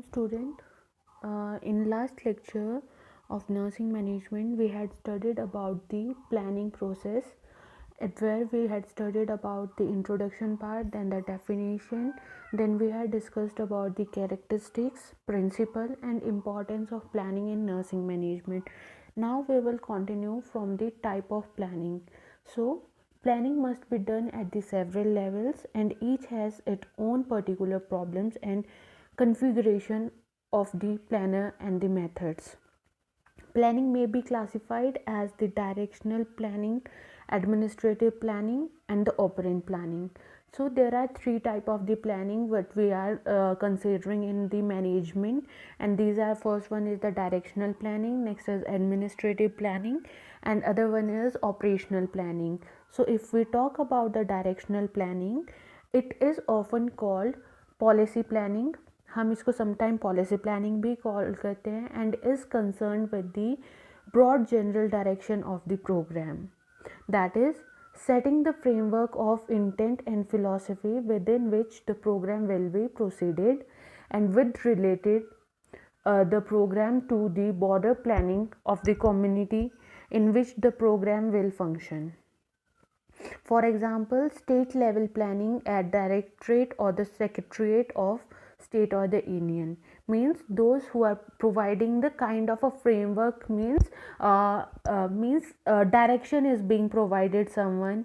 student. In last lecture of nursing management, we had studied about the planning process, at where we had studied about the introduction part, then the definition, then we had discussed about the characteristics, principle, and importance of planning in nursing management. Now we will continue from the type of planning. So planning must be done at the several levels, and each has its own particular problems and configuration of the planner and the methods. Planning may be classified as the directional planning, administrative planning, and the operant planning. So there are three type of the planning what we are considering in the management, and these are: first one is the directional planning, next is administrative planning, and other one is operational planning. So if we talk about the directional planning, it is often called policy planning, हम इसको sometime policy planning भी call करते हैं, and is concern with the broad general direction of the program, that is setting the framework of intent and philosophy within which the program will be proceeded, and with related the program to the broader planning of the community in which the program will function. For example, state level planning at directorate or the secretariat of state or the union means those who are providing the kind of a framework, means direction is being provided someone.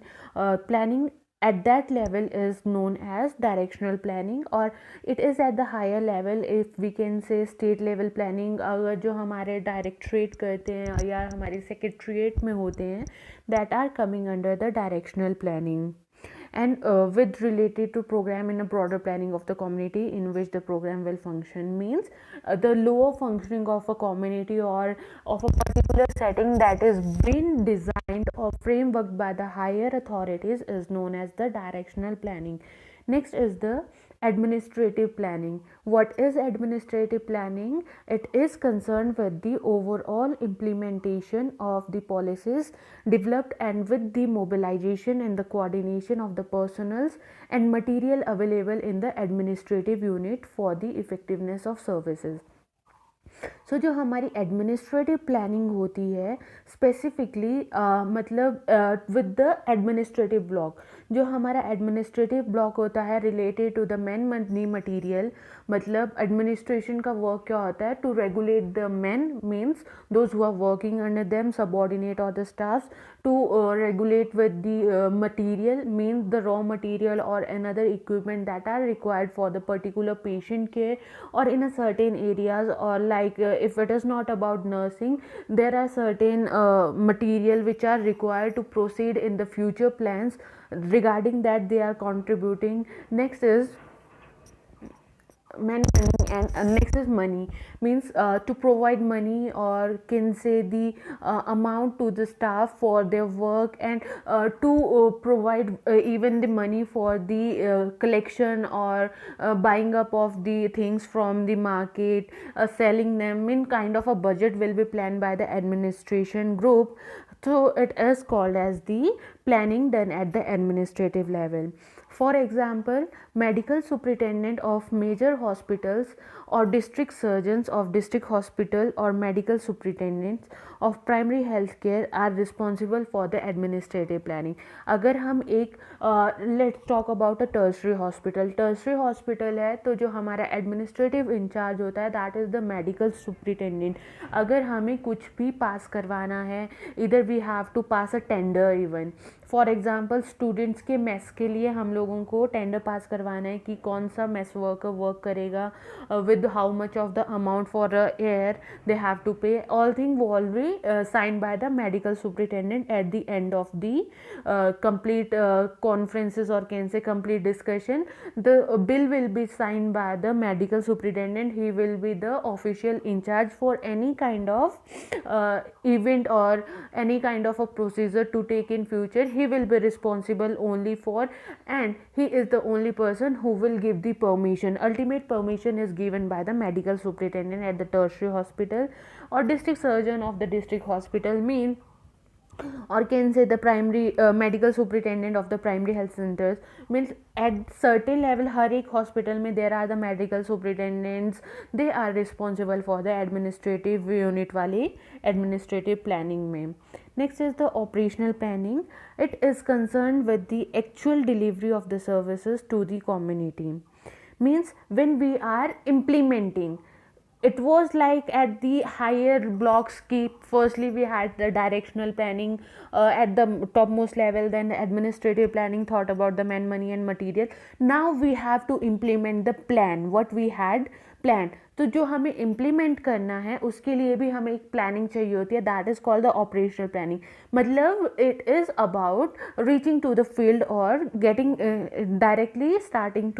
Planning at that level is known as directional planning, or it is at the higher level if we can say state level planning. अगर जो हमारे directorate करते हैं या हमारे secretariat में होते हैं, that are coming under the directional planning, and with related to program in a broader planning of the community in which the program will function means the lower functioning of a community or of a particular setting that is been designed or framework by the higher authorities is known as the directional planning. Next is the administrative planning. What is administrative planning? It is concerned with the overall implementation of the policies developed and with the mobilization and the coordination of the personnels and material available in the administrative unit for the effectiveness of services. सो जो हमारी administrative planning होती है specifically मतलब with the administrative block, जो हमारा administrative block होता है related to the man money material, मतलब एडमिनिस्ट्रेशन का वर्क क्या होता है to regulate the man means those who are working under them subordinate और the staff, to regulate with the material means the raw material or another equipment that are required for the particular patient care or in a certain areas, or like if it is not about nursing, there are certain material which are required to proceed in the future plans, regarding that they are contributing. Next is money, and next is money means to provide money or can say the amount to the staff for their work, and to provide even the money for the collection or buying up of the things from the market, selling them in kind of a budget will be planned by the administration group. So it is called as the planning done at the administrative level. For example, medical superintendent of major hospitals or district surgeons of district hospital or medical superintendents of primary health care are responsible for the administrative planning. अगर हम एक let's talk about a tertiary hospital है, तो जो हमारा administrative in charge होता है that is the medical superintendent. अगर हमें कुछ भी पास करवाना है, either we have to pass a tender even. For example students के मेस के लिए हम लोगों को टेंडर पास करवाना है कि कौन सा मेस वर्कर वर्क करेगा, with how much of the amount for air they have to pay, all thing will be sign by the medical superintendent at the end of the complete conferences or can say complete discussion. The bill will be sign by the medical superintendent. He will be the official incharge for any kind of event or any kind of a procedure to take in future. He will be responsible only for, and he is the only person who will give the permission. Ultimate permission is given by the medical superintendent at the tertiary hospital or district surgeon of the district hospital. Mean or can say the primary medical superintendent of the primary health centers. Means at certain level हर एक hospital में there are the medical superintendents, they are responsible for the administrative unit वाली administrative planning में. Next is the operational planning. It is concerned with the actual delivery of the services to the community. Means when we are implementing, it was like at the higher blocks keep firstly we had the directional planning at the topmost level, then administrative planning thought about the man, money and material. Now we have to implement the plan what we had planned. तो जो हमें implement करना है उसके लिए भी हमें एक प्लानिंग चाहिए होती है, that is called the operational planning. मतलब it is about reaching to the field और getting directly starting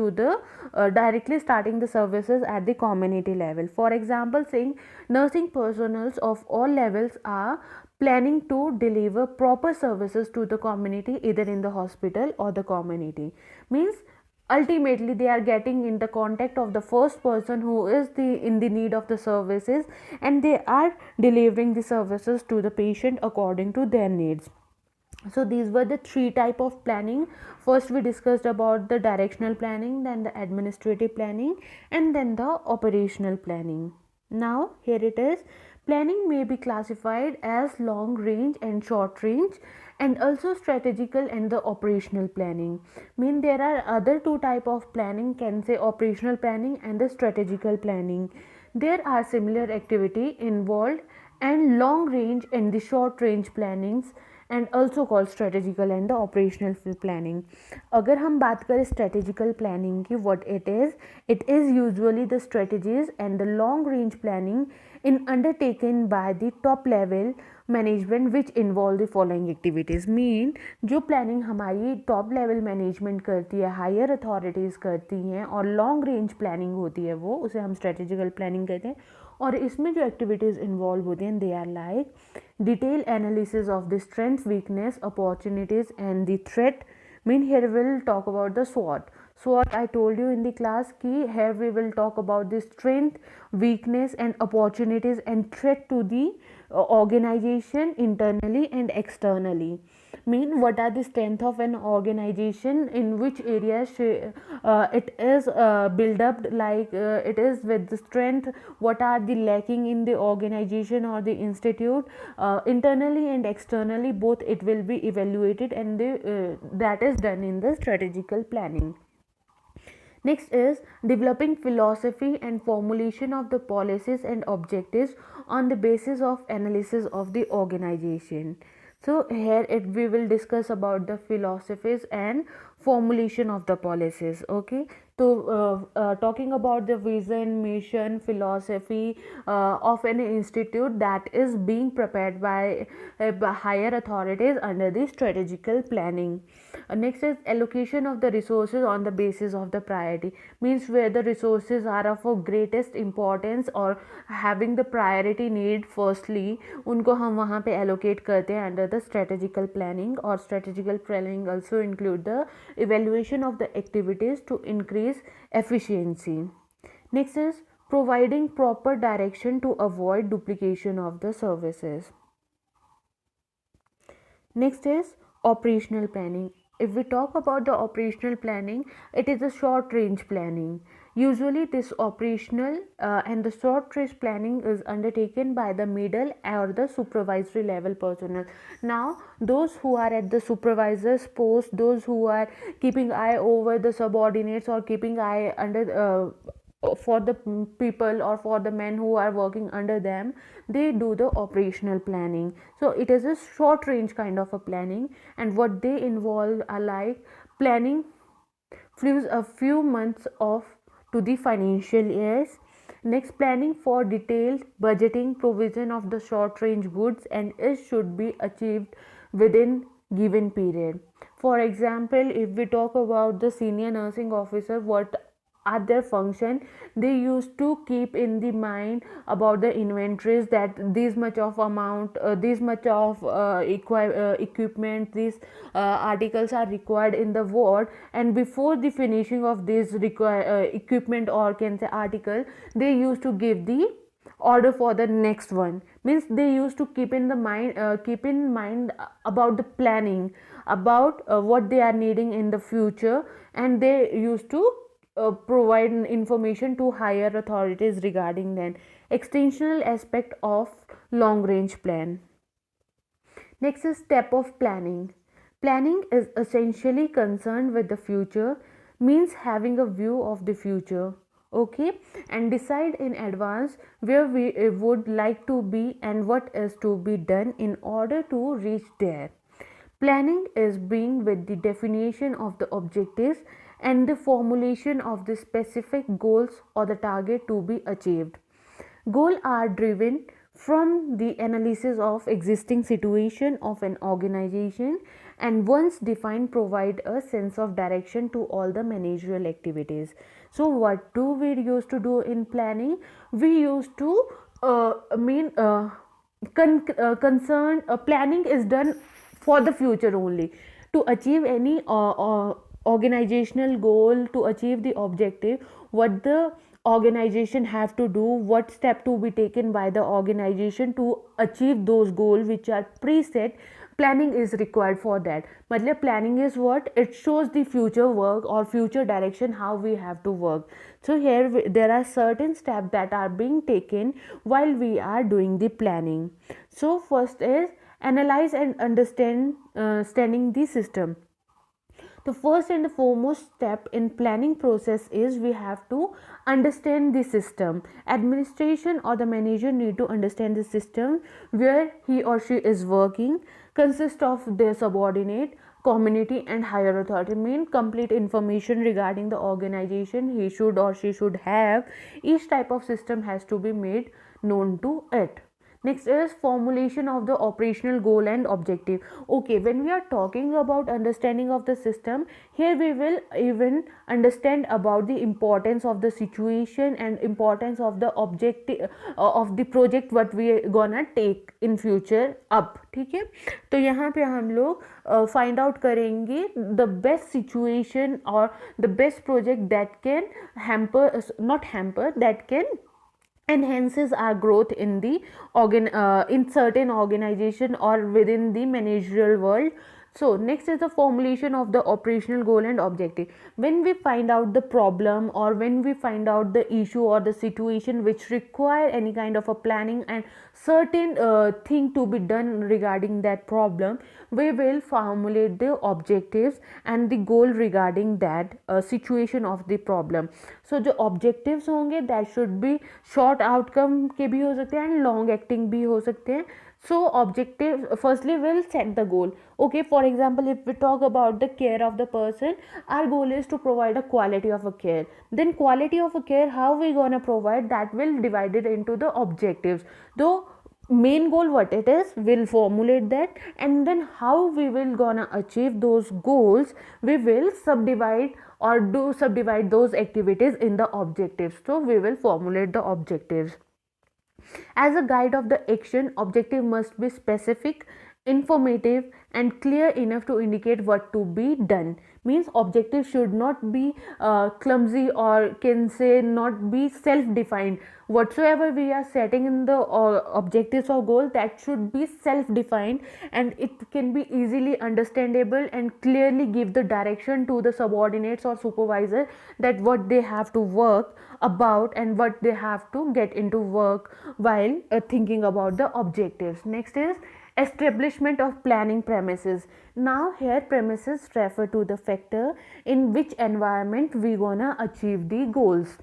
the services at the community level. For example, saying nursing personnel of all levels are planning to deliver proper services to the community either in the hospital or the community. Means ultimately they are getting in the contact of the first person who is in the need of the services, and they are delivering the services to the patient according to their needs. So these were the three type of planning. First we discussed about the directional planning, then the administrative planning, and then the operational planning. Now here it is. Planning may be classified as long range and short range, and also strategical and the operational planning. Mean there are other two type of planning, can say operational planning and the strategical planning. There are similar activity involved and long range and the short range plannings, and also called strategical and the operational planning. अगर हम बात करें strategical planning की, what it is usually the strategies and the long range planning in undertaken by the top level management which involve the following activities. Mean जो planning हमारी top level management करती है, higher authorities करती हैं और long range planning होती है, वो उसे हम स्ट्रेटेजिकल प्लानिंग कहते हैं. और इसमें जो एक्टिविटीज़ इन्वॉल्व होती हैं they are like detail analysis of the strength, weakness, opportunities and the threat. Mean here we will talk about the SWOT. SWOT I told you in the class ki here we will talk about the strength, weakness and opportunities and threat to the organization internally and externally. Mean what are the strength of an organization, in which areas it is build up, like it is with the strength, what are the lacking in the organization or the institute, internally and externally both it will be evaluated, and that is done in the strategical planning. Next is developing philosophy and formulation of the policies and objectives on the basis of analysis of the organization. So here we will discuss about the philosophies and formulation of the policies. Okay, so talking about the vision, mission, philosophy of an institute that is being prepared by higher authorities under the strategical planning. Next is allocation of the resources on the basis of the priority. Means where the resources are of greatest importance or having the priority need firstly, उनको हम वहाँ पे allocate करते हैं under the strategical planning. और strategical planning also include the evaluation of the activities to increase efficiency. Next is providing proper direction to avoid duplication of the services. Next is operational planning. If we talk about the operational planning, it is a short range planning. Usually this operational and the short range planning is undertaken by the middle or the supervisory level personnel. Now those who are at the supervisor's post, those who are keeping eye over the subordinates or keeping eye under for the people or for the men who are working under them, they do the operational planning. So it is a short range kind of a planning, and what they involve are like planning a few months off to the financial years. Next, planning for detailed budgeting, provision of the short range goods, and it should be achieved within given period. For example, if we talk about the senior nursing officer, what are their function, they used to keep in the mind about the inventories, that this much of amount, this much of equipment, these articles are required in the ward, and before the finishing of this equipment or can say article, they used to give the order for the next one. Means they used to keep in mind about the planning, about what they are needing in the future, and they used to provide information to higher authorities regarding that extensional aspect of long range plan. Next is step of planning. Planning is essentially concerned with the future, means having a view of the future, okay, and decide in advance where we would like to be and what is to be done in order to reach there. Planning is being with the definition of the objectives and the formulation of the specific goals or the target to be achieved. Goals are driven from the analysis of existing situation of an organization, and once defined provide a sense of direction to all the managerial activities. So what do we used to do in planning? We used to mean concern planning is done for the future only, to achieve any organizational goal, to achieve the objective, what the organization have to do, what step to be taken by the organization to achieve those goals which are preset. Planning is required for that. Matlab planning is what? It shows the future work or future direction how we have to work. So here there are certain steps that are being taken while we are doing the planning. So first is analyze and understanding the system. The first and the foremost step in planning process is we have to understand the system. Administration or the manager need to understand the system where he or she is working, consist of their subordinate, community and higher authority. Mean complete information regarding the organization he should or she should have. Each type of system has to be made known to it. Next is formulation of the operational goal and objective. Okay, when we are talking about understanding of the system, here we will even understand about the importance of the situation and importance of the objective of the project what we gonna take in future up. ठीक है, तो यहाँ पे हम लोग find out करेंगे the best situation और the best project that can hamper, not hamper, that can enhances our growth in the in certain organization or within the managerial world. So next is the formulation of the operational goal and objective. When we find out the problem or when we find out the issue or the situation which require any kind of a planning and certain thing to be done regarding that problem, we will formulate the objectives and the goal regarding that situation of the problem. So जो objectives होंगे that should be short outcome के भी हो सकते हैं and long acting भी हो सकते हैं. So objective firstly will set the goal. Okay, for example, if we talk about the care of the person, our goal is to provide a quality of a care. Then quality of a care, how we gonna provide, that will divide it into the objectives. Though main goal what it is, we'll formulate that, and then how we will gonna achieve those goals, we will subdivide or subdivide those activities in the objectives. So we will formulate the objectives. As a guide of the action, objective must be specific, informative and clear enough to indicate what to be done. Means objective should not be clumsy or can say not be self-defined. Whatsoever we are setting in the objectives or goals, that should be self-defined and it can be easily understandable and clearly give the direction to the subordinates or supervisor that what they have to work about and what they have to get into work while thinking about the objectives. Next is establishment of planning premises. Now here premises refer to the factor in which environment we gonna achieve the goals.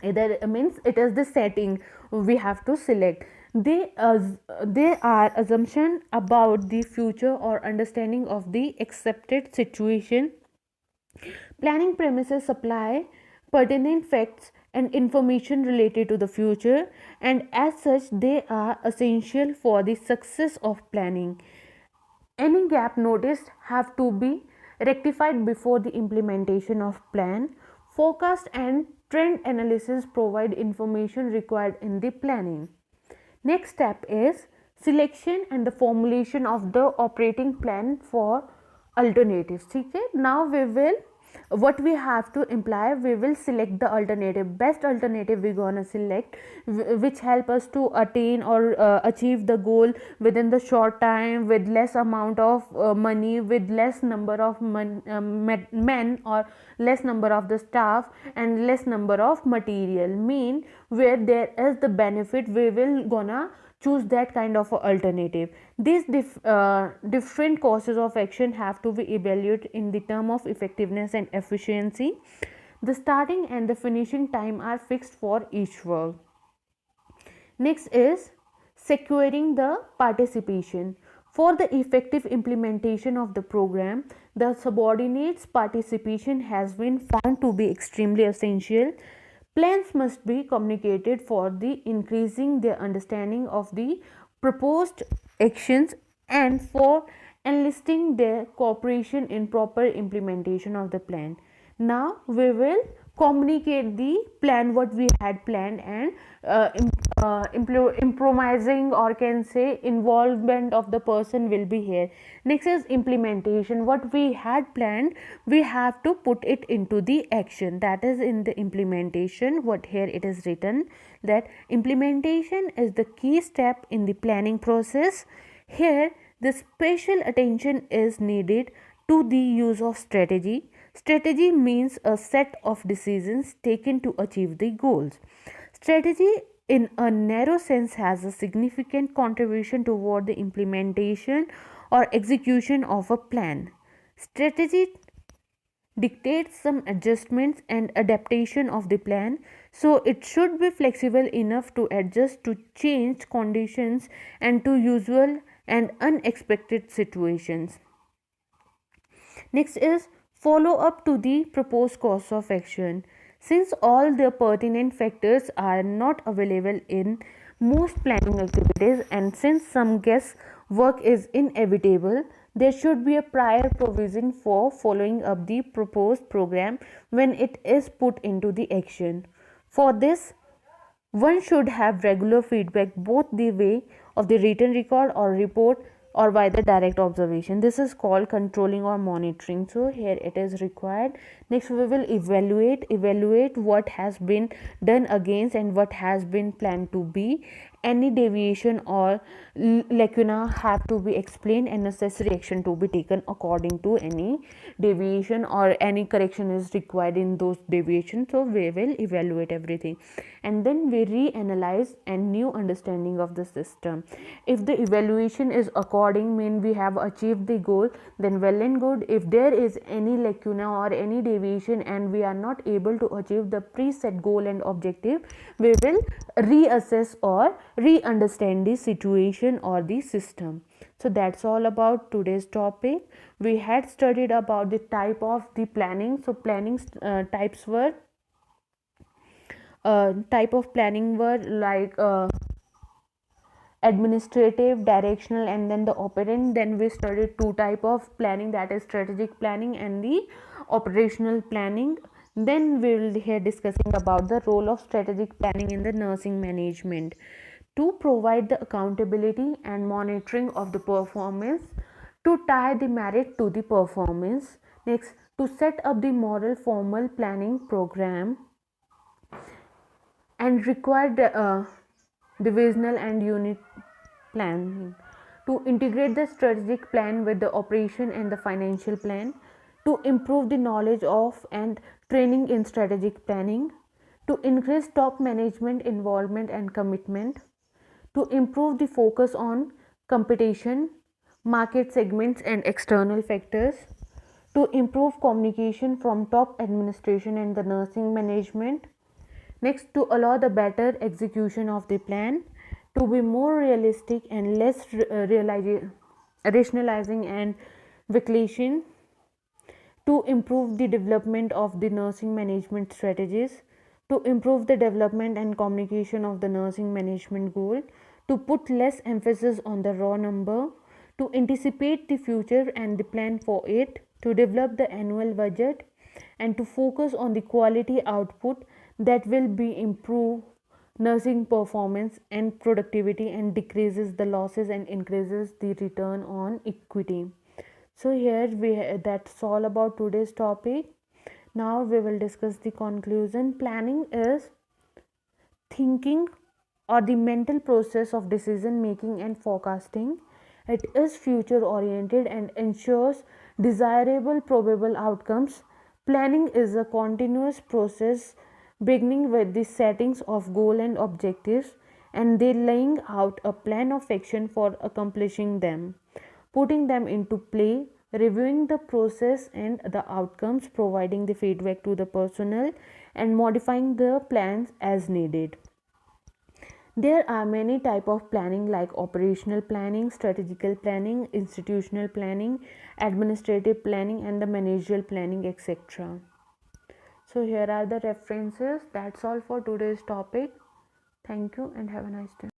Either means it is the setting we have to select. They are assumption about the future or understanding of the accepted situation. Planning premises supply pertinent facts and information related to the future, and as such they are essential for the success of planning. Any gap noticed have to be rectified before the implementation of plan. Forecast and trend analysis provide information required in the planning. Next step is selection and the formulation of the operating plan for alternatives. ठीक है, now we will what we have to imply, we will select the alternative, best alternative we're gonna select, which help us to attain or achieve the goal within the short time, with less amount of money, with less number of men, or less number of the staff, and less number of material. Mean where there is the benefit, we will gonna choose that kind of a alternative. These different courses of action have to be evaluated in the term of effectiveness and efficiency. The starting and the finishing time are fixed for each work. Next is securing the participation. For the effective implementation of the program, the subordinates' participation has been found to be extremely essential. Plans must be communicated for the increasing their understanding of the proposed actions and for enlisting their cooperation in proper implementation of the plan. Now we will communicate the plan what we had planned, and improvising, or can say involvement of the person will be here. Next is implementation. What we had planned, we have to put it into the action, that is in the implementation. What here it is written, that implementation is the key step in the planning process. Here the special attention is needed to the use of strategy. Strategy means a set of decisions taken to achieve the goals. Strategy in a narrow sense has a significant contribution toward the implementation or execution of a plan. Strategy dictates some adjustments and adaptation of the plan, so it should be flexible enough to adjust to changed conditions and to usual and unexpected situations. Next is follow up to the proposed course of action. Since all the pertinent factors are not available in most planning activities, and since some guess work is inevitable, there should be a prior provision for following up the proposed program when it is put into the action. For this, one should have regular feedback both the way of the written record or report or by the direct observation. This is called controlling or monitoring. So here it is required. Next we will evaluate what has been done against and what has been planned to be. Any deviation or lacuna have to be explained and necessary action to be taken according to any deviation, or any correction is required in those deviations. So we will evaluate everything, and then we reanalyze and new understanding of the system. If the evaluation is according, mean we have achieved the goal, then well and good. If there is any lacuna or any deviation and we are not able to achieve the preset goal and objective, we will reassess or re-understand the situation or the system. So that's all about today's topic. We had studied about the type of the planning. So planning types were type of planning were like administrative, directional, and then the operant. Then we studied two type of planning, that is strategic planning and the operational planning. Then we will here discussing about the role of strategic planning in the nursing management to provide the accountability and monitoring of the performance, to tie the merit to the performance. Next, to set up the moral formal planning program and required divisional and unit planning, to integrate the strategic plan with the operation and the financial plan, to improve the knowledge of and training in strategic planning, to increase top management involvement and commitment, to improve the focus on competition, market segments, and external factors, to improve communication from top administration and the nursing management. Next, to allow the better execution of the plan, to be more realistic and less rationalizing and vacillation, to improve the development of the nursing management strategies, to improve the development and communication of the nursing management goal, to put less emphasis on the raw number, to anticipate the future and the plan for it, to develop the annual budget, and to focus on the quality output that will be improve nursing performance and productivity and decreases the losses and increases the return on equity. So here that's all about today's topic. Now we will discuss the conclusion. Planning is thinking or the mental process of decision making and forecasting. It is future oriented and ensures desirable probable outcomes. Planning is a continuous process beginning with the settings of goal and objectives and then laying out a plan of action for accomplishing them, putting them into play, reviewing the process and the outcomes, providing the feedback to the personnel, and modifying the plans as needed. There are many type of planning like operational planning, strategical planning, institutional planning, administrative planning and the managerial planning, etc. So here are the references. That's all for today's topic. Thank you and have a nice day.